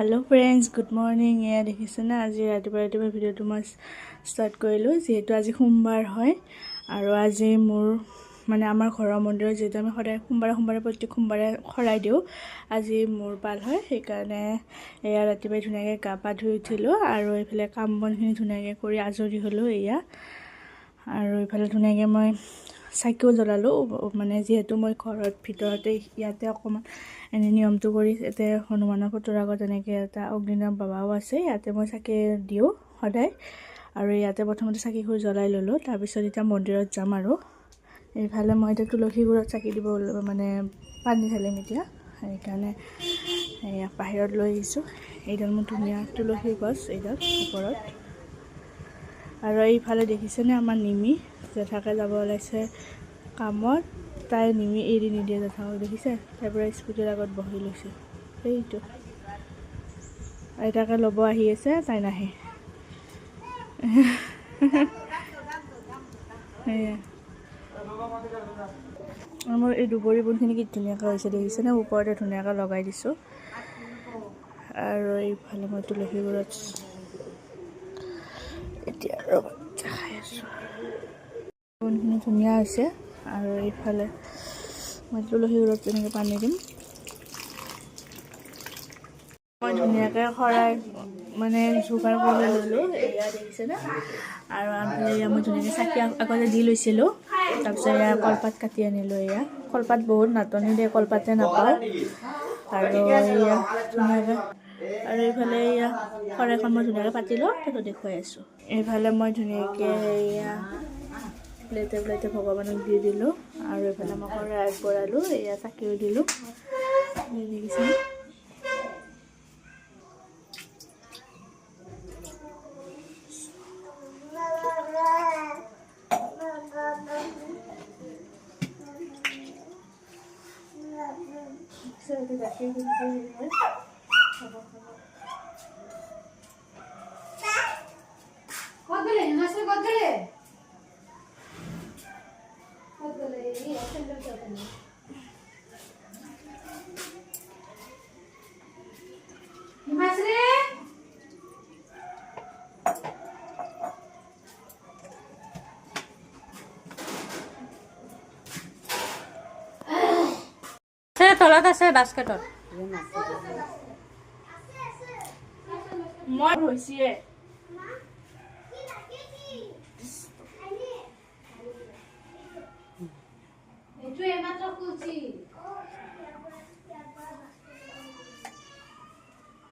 hello friends good morning या देखिसे ना आज रातिपुवा भिडिओটো मैं स्टार्ट करिलो जेहेतु आज सोमवार है और आज मोर माने आमार घर मंदिर जेहेतु आमी सदाय सोमवारे प्रत्येक सोमवारे खराय दिও आज मोर पाल है সেইকাৰণে এয়া ৰাতিপুৱা ধুনীয়াকৈ গা পা ধুই উঠিলো আৰু এইফালে কাম বনখিনি ধুনীয়াকৈ কৰি আজৰি হলো এয়া আৰু এইফালে ধুনীয়াকৈ মই চাকিও জ্বলালো মানে যেহেতু মই ঘৰত ভিতৰতে ইয়াতে অকমান এনে নিয়মটো কৰি এতে হনুমানৰ ফটোৰ আগত এনেকৈ এটা অগ্নিনাভ বাবাও আছে ইয়াতে মই চাকি দিও সদায় আৰু ইয়াতে প্ৰথমতে চাকিখন জ্বলাই ললো তাৰ পিছত এটা মন্দিৰত যাম আৰু এইফালে মই এটা তুলসী গুৰত চাকি দিব মানে পানী ঢালিম এতিয়া সেইকাৰণে এয়া বাহিৰত লৈ আহিছো এইডাল মোৰ ধুনীয়া তুলসী গছ এইডাল ওপৰত আৰু এইফালে দেখিছেনে আমাৰ নিমি জেঠাকে যাব ওলাইছে কামত তাই নিমি এৰি নিদিয়ে জেঠাক দেখিছে তাইৰ স্কুটিৰ আগত বহি লৈছে এইটো আইতাকে ল'ব আহি আছে তাই নাহে আমার এই দুবৰি বনখিনি কি ধুনীয়াকৈ হৈছে দেখিছেনে ওপৰতে ধুনীয়াকৈ লগাই দিছোঁ আৰু এইফালে মই তুলসী গুৰত এতিয়া খাই আছোঁ বনখিনি ধুনীয়া হৈছে আৰু এইফালে মই তুলসী গুৰত তেনেকৈ পানী দিম মই ধুনীয়াকৈ খৰাই মানে যোগাৰ কৰি ল'লোঁ এয়া দেখিছেনে আৰু আগফালে মই ধুনীয়াকৈ চাকি আগতে দি লৈছিলোঁ তাৰপিছত এয়া কলপাত কাটি আনিলোঁ এয়া কলপাত বহুত নাটনি দিয়ে কলপাতে নাপাওঁ আৰু এয়া ধুনীয়াকৈ আৰু এইফালে এয়া খৰাইখন মই ধুনীয়াকৈ পাতি লওঁ তাৰপিছত দেখুৱাই আছোঁ এইফালে মই ধুনীয়াকৈ এয়া প্লেটে প্লেটে ভগৱানক দি দিলোঁ আৰু এইফালে মই খৰাই আগবঢ়ালোঁ এয়া চাকিও দিলোঁ দেখিছেনে তলত আছে বাস্কেটত মই হৈছিয়ে এইটো এমাত্ৰ খুলছি